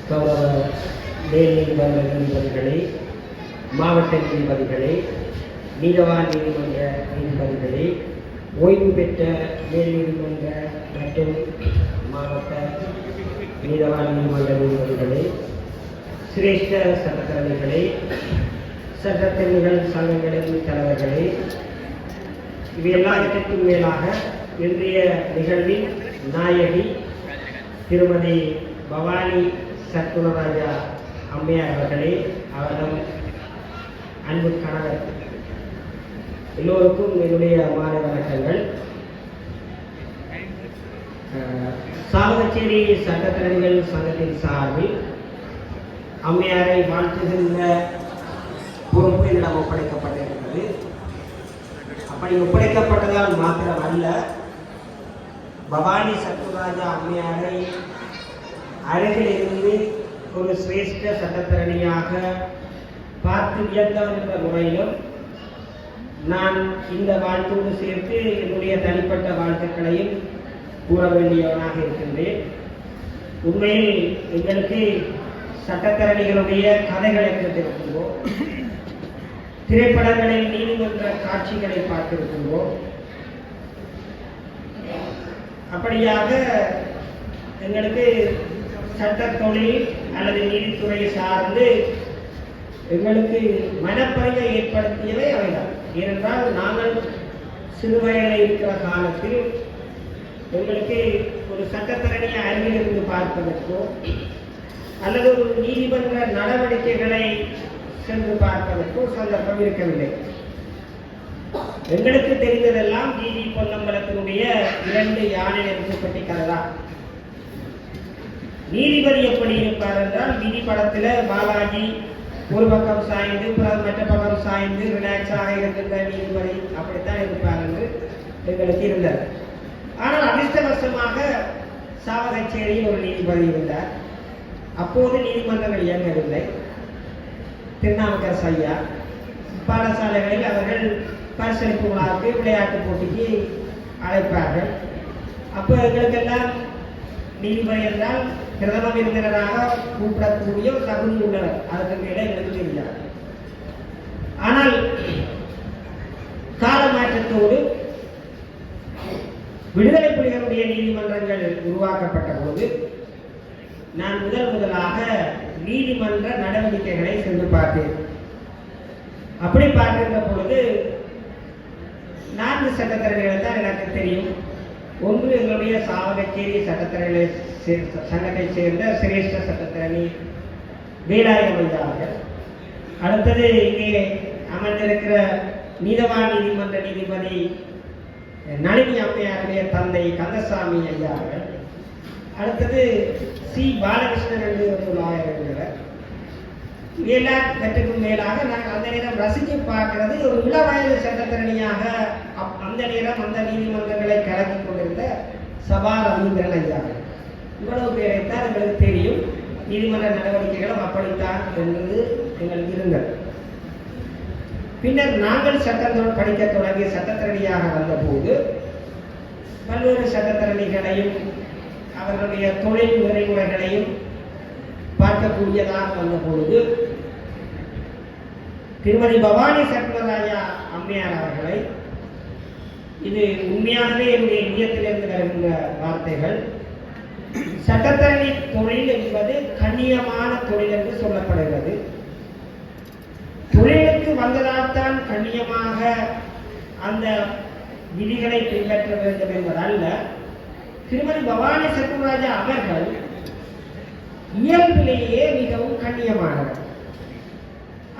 கௌரவ மேல் நீதிமன்ற நீதிபதிகளே, மாவட்ட நீதிபதிகளே, நீதவான் நீதிமன்ற நீதிபதிகளே, ஓய்வு பெற்ற மேல் நீதிமன்ற மற்றும் மாவட்ட நீதவான் நீதிமன்ற நீதிபதிகளே, சிரேஷ்ட சட்டத்தரணிகளே, சட்டத்தரணிகள் சங்கங்களின் தலைவர்களே, இவை எல்லாவற்றிற்கும் மேலாக இன்றைய நிகழ்வின் நாயகி திருமதி பவானி சத்குணராஜா அம்மையார் அவர்களே, அவரிடம் அன்பு கணவர் எல்லோருக்கும் என்னுடைய மாலை வணக்கங்கள். சாவகச்சேரி சட்டத்தரணிகள் சங்கத்தின் சார்பில் அம்மையாரை வாழ்த்துகின்ற பொறுப்பு என்னிடம் ஒப்படைக்கப்பட்டிருக்கிறது. அப்படி ஒப்படைக்கப்பட்டதால் மாத்திரம் அல்ல, பவானி சத்குணராஜா அம்மையாரை அருகில் இருந்து ஒரு சிரேஷ்ட சட்டத்தரணியாக பார்த்து வியந்தவர் என்ற முறையிலும் நான் இந்த வாழ்த்தோடு சேர்த்து என்னுடைய தனிப்பட்ட வாழ்த்துக்களையும் கூற வேண்டியவனாக இருக்கின்றேன். உண்மையில் எங்களுக்கு சட்டத்தரணிகளுடைய கதைகளை கேட்டிருக்கின்றோம், திரைப்படங்களில் நீதிமன்ற காட்சிகளை பார்த்திருக்கின்றோம். அப்படியாக எங்களுக்கு சட்ட தொழில் அல்லது நீதித்துறை சார்ந்து எங்களுக்கு மனப்பறிவை ஏற்படுத்தியவை அவைதான். ஏனென்றால் நாங்கள் சிறுவயதில் இருக்கிற காலத்தில் எங்களுக்கு ஒரு சட்டத்தரணியை அருகிலிருந்து பார்ப்பதற்கோ அல்லது ஒரு நீதிமன்ற நடவடிக்கைகளை சென்று பார்ப்பதற்கோ சந்தர்ப்பம் இருக்கவில்லை. எங்களுக்கு தெரிந்ததெல்லாம் ஜிஜி பொன்னம்பலத்தினுடைய 2 யானை நெருப்புப்பட்டி கதை தான். நீதிபதி எப்படி இருப்பார் என்றால், விதி படத்துல பாலாஜி ஒரு பக்கம் சாய்ந்து மற்ற பக்கம் சாய்ந்து ரிலாக்ஸாக இருக்கின்ற நீதிபதி அப்படித்தான் இருப்பார் என்று எங்களுக்கு இருந்தது. ஆனால் அதிர்ஷ்டவசமாக சாவகச்சேரியில் ஒரு நீதிபதி இருந்தார். அப்போது நீதிமன்றங்கள் இயங்கவில்லை. திருநாவுக்கரசு ஐயா பாடசாலைகளில் அவர்கள் பரிசளிப்பு விழாவுக்கு விளையாட்டு போட்டிக்கு அழைப்பார்கள். அப்போ எங்களுக்கெல்லாம் நீதிபதி என்றால் பிரதம விருந்தினராக கூப்பிடக்கூடிய ஒரு தகுதி உள்ளவர், அதற்கு மேலே எங்களுக்கு தெரியாது. ஆனால் கால மாற்றத்தோடு விடுதலை புலிகளுடைய நீதிமன்றங்கள் உருவாக்கப்பட்ட போது நான் முதலாக நீதிமன்ற நடவடிக்கைகளை சென்று பார்த்தேன். அப்படி பார்க்கின்ற பொழுது 4 சட்டத்தரணிகள் தான் எனக்கு தெரியும். ஒன்று எங்களுடைய சாவகச்சேரி சட்டத்தரணிகளை சங்கத்தை சேர்ந்த சிரேஷ்ட சட்டத்தரணி வேலாயுதம் ஐயா அவர்கள். அடுத்தது இங்கே அமர்ந்திருக்கிற நீதவான் நீதிமன்ற நீதிபதி நளினி அம்மையாருடைய தந்தை கந்தசாமி ஐயா அவர்கள். அடுத்தது சி பாலகிருஷ்ணன் என்று ஒரு லாயர் இருக்கிறார். எல்லாத்துக்கும் மேலாக நாங்கள் அந்த நேரம் ரசித்து பார்க்கிறது ஒரு இளவயது சட்டத்தரணியாக அந்த நேரம் அந்த நீதிமன்றங்களை கலக்கி கொண்டிருந்த சபா ரவீந்திரன் ஐயா. இவ்வளவு பேரைத்தான் எங்களுக்கு தெரியும். நீதிமன்ற நடவடிக்கைகளும் அப்படித்தான் என்பது எங்களுக்கு இருந்தது. பின்னர் நாங்கள் சட்டம் படிக்க தொடங்கிய சட்டத்தரணியாக வந்தபோது பல்வேறு சட்டத்தரணிகளையும் அவர்களுடைய தொழில் நெறிமுறைகளையும் பார்க்கக்கூடியதாக வந்த பொழுது திருமதி பவானி சத்குணராஜா அம்மையார் அவர்களை, இது உண்மையாகவே என்னுடைய இதயத்திலிருந்து வருகின்ற வார்த்தைகள், சட்டத்தரணி தொழில் என்பது கண்ணியமான தொழில் என்று சொல்லப்படுகிறது. தொழிலுக்கு வந்ததால் தான் கண்ணியமாக அந்த விதிகளை பின்பற்ற வேண்டும் என்பதல்ல. திருமதி பவானி சத்குணராஜா அவர்கள் இயல்பிலேயே மிகவும் கண்ணியமானவர்.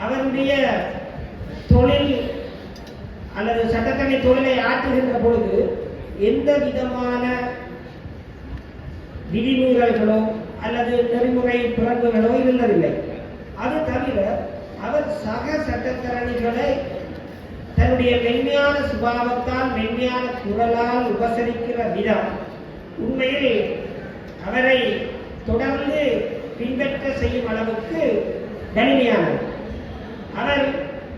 அவருடைய தொழில் அல்லது சட்டத்தரணி தொழிலை ஆற்றுகின்ற பொழுது எந்த விதமான விதிமீறல்களோ அல்லது நெறிமுறை பிறங்குகளோ இருந்ததில்லை. அது தவிர அவர் சக சட்டத்தரணிகளை தன்னுடைய மென்மையான சுபாவத்தால் மென்மையான குரலால் உபசரிக்கிற விதம் உண்மையில் அவரை தொடர்ந்து பின்பற்ற செய்யும் அளவுக்கு வலிமையானது. அவர்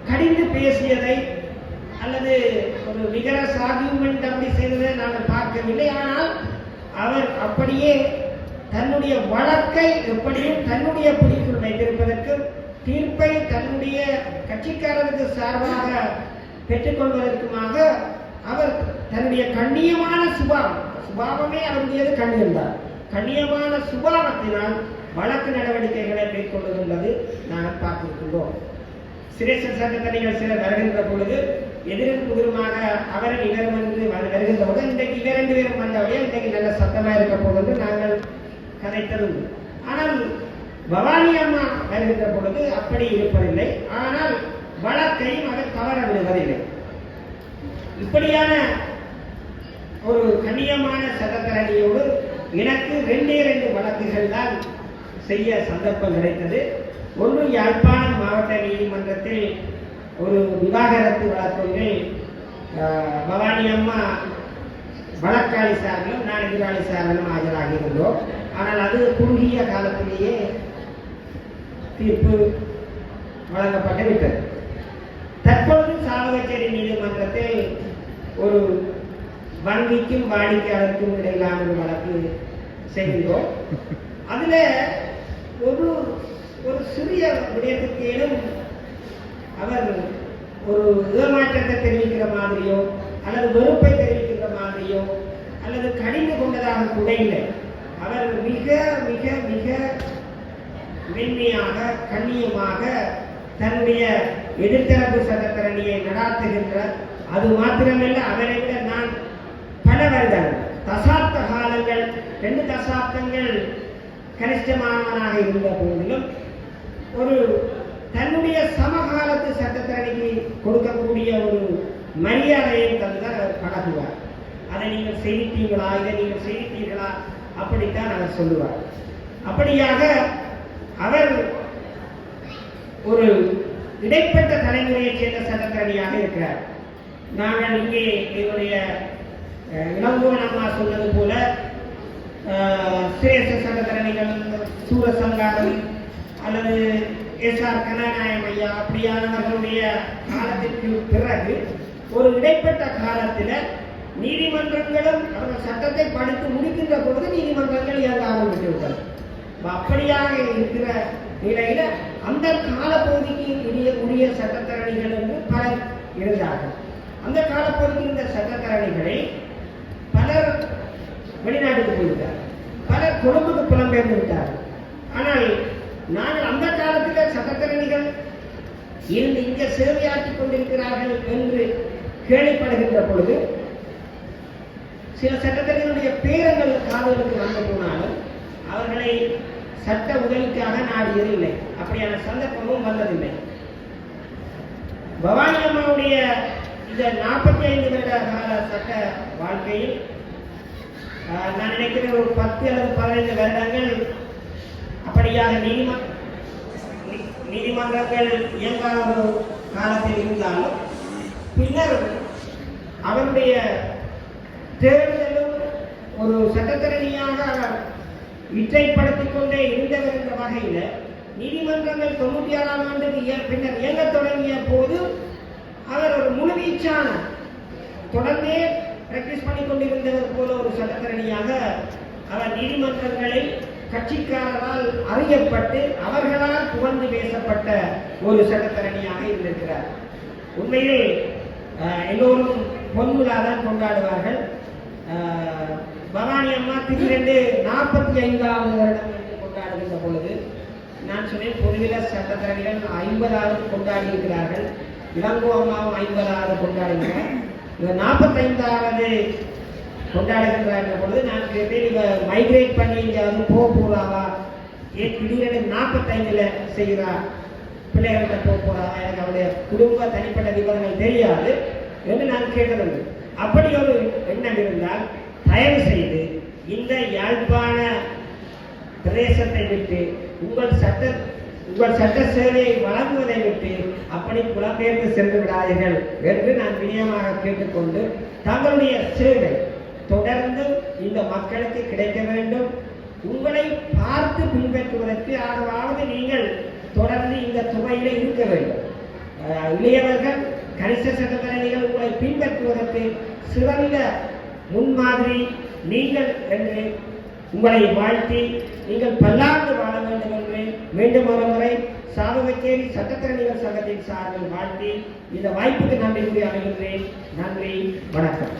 கடிந்து பேசியதை அல்லது ஒரு விகரஸ் ஆர்கியூமெண்ட் அப்படி செய்ததை நாங்கள் பார்க்கவில்லை. ஆனால் அவர் அப்படியே தன்னுடைய வழக்கை எப்படியும் தன்னுடைய பிடிக்குள் வைத்திருப்பதற்கு தீர்ப்பை தன்னுடைய கட்சிக்காரருக்கு சார்பாக பெற்றுக்கொள்வதற்குமாக அவர் தன்னுடைய கண்ணியமான சுபாவமே அவருடையது கண்ணியம்தான். கண்ணியமான சுபாவத்தினால் வழக்கு நடவடிக்கைகளை மேற்கொள்ளுகின்றது நாங்கள் பார்த்திருக்கின்றோம். சிரேஷ்ட சட்டத்தணிகள் சிலர் வருகின்ற பொழுது எதிரும் புதிருமாக அவரை இவரும் என்று வருகின்ற போது இன்றைக்கு இவர் 2 பேரும் வந்தவரையே இன்றைக்கு நல்ல சத்தமாக இருக்க போது நாங்கள் கதைத்ததுண்டு. ஆனால் பவானி அம்மா வருகின்ற பொழுது அப்படி இருப்பதில்லை. ஆனால் வழக்கையும் அவர் தவற விடுவதில்லை. இப்படியான ஒரு கண்ணியமான சட்டத்தரணியோடு எனக்கு 2 வழக்குகள் தான் செய்ய சந்தர்ப்பம் கிடைத்தது. ஒன்று யாழ்ப்பாணம் மாவட்ட நீதிமன்றத்தில் ஒரு விவாகரத்து வழக்கொன்றில் பவானி அம்மா வழக்காளி சார்பிலும் நான் எதிராளி சார்பிலும் ஆஜராகியிருந்தோம். ஆனால் அது குறுகிய காலத்திலேயே தீர்ப்பு வழங்கப்பட்டு விட்டது. தற்பொழுது சாவகச்சேரி நீதிமன்றத்தில் ஒரு வங்கிக்கும் வாடிக்கையாளருக்கும் இடையிலான ஒரு வழக்கு செய்கின்றோம். அதில் ஒரு சிறிய விடயத்துக்கேனும் அவர் ஒரு ஏமாற்றத்தை தெரிவிக்கிற மாதிரியோ அல்லது வெறுப்பை தெரிவிக்கின்ற மாதிரியோ அல்லது கடிந்து கொண்டதாக கூட இல்லை. அவர் மிக மிக மிக மென்மையாக கண்ணியமாக தன்னுடைய எதிர்த்தரப்பு சட்டத்தரணியை நடாத்துகின்ற, அது மாத்திரமல்ல அவரை விட நான் பல வருடங்கள் தசாப்த காலங்கள் 2 தசாப்தங்கள் கனிஷ்டமானவனாக இருந்த போதிலும் ஒரு தன்னுடைய சமகாலத்து சட்டத்தரணிக்கு கொடுக்கக்கூடிய ஒரு மரியாதையை தந்தால் அவர் பழகுவார். அதை நீங்கள் செய்தீர்களா, இதை நீங்கள் செய்தீர்களா, அப்படித்தான் அவர் சொல்லுவார். அப்படியாக அவர் ஒரு இடைப்பட்ட தலைமுறையைச் சேர்ந்த சட்டத்தரணியாக இருக்கிறார். நாங்கள் இங்கே என்னுடைய இளங்கோவன் அம்மா சொன்னது போல சிரேஷ்ட சட்டத்தரணிகள் சூரசங்காரம் அல்லது எஸ்ஆர் கனநாயகம் ஐயா அப்படியானவர்களுடைய காலத்திற்கு பிறகு ஒரு இடைப்பட்ட காலத்தில் நீதிமன்றங்களும் அவர்கள் சட்டத்தை படித்து முடிக்கின்ற பொழுது நீதிமன்றங்கள் இயங்க ஆரம்பித்து விட்டது. அப்படியாக இருக்கிற நிலையில அந்த காலப்பகுதிக்கு உரிய சட்டத்தரணிகள் என்று பலர் இருந்தார்கள். அந்த காலப்பகுதியில் இருந்த சட்டத்தரணிகளை பலர் வெளிநாட்டுக்கு போய்விட்டார், பலர் கொழும்புக்கு புலம்பெயர்ந்து விட்டார்கள். ஆனால் நாங்கள் அந்த காலத்தில் சட்டத்தரணிகள் இருந்து இங்கே சேவையாற்றிக் கொண்டிருக்கிறார்கள் என்று கேள்விப்படுகின்ற பொழுது சில சட்டத்தரணிகளுடைய பேரங்கள் காதலுக்கு வந்து போனாலும் அவர்களை சட்ட உதவிக்காக நாடியதில்லை. அப்படியான சந்தர்ப்பமும் வந்ததில்லை. பவானி அம்மாவுடைய இந்த 45 வருட கால சட்ட வாழ்க்கையில் நான் நினைக்கிறேன் ஒரு 10 அல்லது 15 வருடங்கள் அப்படியாக நீதிமன்றங்கள் இயங்காத ஒரு காலத்தில் இருந்தாலும் பின்னர் அவருடைய தேர்தலும் ஒரு சட்டத்தரணியாக அவர் இற்றைப்படுத்திக் கொண்டே இருந்தவர் என்ற வகையில் நீதிமன்றங்கள் 96ஆம் ஆண்டுக்கு பின்னர் இயங்கத் தொடங்கிய போது அவர் ஒரு முழுவீச்சான தொடர்ந்தே பிராக்டிஸ் பண்ணி கொண்டிருந்தவர் போல ஒரு சட்டத்தரணியாக அவர் நீதிமன்றங்களில் கட்சிக்காரரால் அறியப்பட்டு அவர்களால் புகழ்ந்து பேசப்பட்ட ஒரு சட்டத்தரணியாக இருந்திருக்கிறார். உண்மையில் எல்லோரும் பொன்விழாதான் கொண்டாடுவார்கள். பவானி அம்மா திடீரென்று 45வது வருடம் என்று கொண்டாடுகின்ற பொழுது நான் சொன்னேன், பொதுவில சட்டத்தரணிகள் 50வது கொண்டாடி இருக்கிறார்கள். இளங்கோ அம்மாவும் 50வது கொண்டாடுகிறார். 45வது கொண்டாடுகின்றார் என்ற பொழுது நான் கேட்டேன், இவ மைக்ரேட் பண்ணி எங்கேயாவது போகலாவா, ஏன் திடீரென 45ல் செய்கிறா, பிள்ளைகள்கிட்ட போகலாவா, எனக்கு அவருடைய குடும்ப தனிப்பட்ட விவரங்கள் தெரியாது என்று நான் கேட்டதுண்டு. அப்படி ஒரு எண்ணம் இருந்தால் தயவு செய்து இந்த யாழ்ப்பாண பிரதேசத்தை விட்டு உங்கள் சட்ட சேவையை வழங்குவதை விட்டு அப்படி புலம்பெயர்ந்து சென்று விடாதீர்கள் என்று நான் வினயமாக கேட்டுக்கொண்டு தங்களுடைய சேவை தொடர்ந்து இந்த மக்களுக்கு கிடைக்க வேண்டும். உங்களை பார்த்து பின்பற்றுவதற்கு ஆகவாவது நீங்கள் தொடர்ந்து இந்த துறையில இருக்க வேண்டும். இளையவர்கள் கணிச சட்டத்தரணிகள் உங்களை பின்பற்றுவதற்கு சிறந்த முன்மாதிரி நீங்கள் என்று உங்களை வாழ்த்தி நீங்கள் பல்லாண்டு வாழ வேண்டும் என்று மீண்டும் ஒரு முறை சாவகச்சேரி சட்டத்திறனிகள் சங்கத்தின் சார்பில் வாழ்த்தி இந்த வாய்ப்புக்கு நன்றி கூறி அமைகின்றேன். நன்றி, வணக்கம்.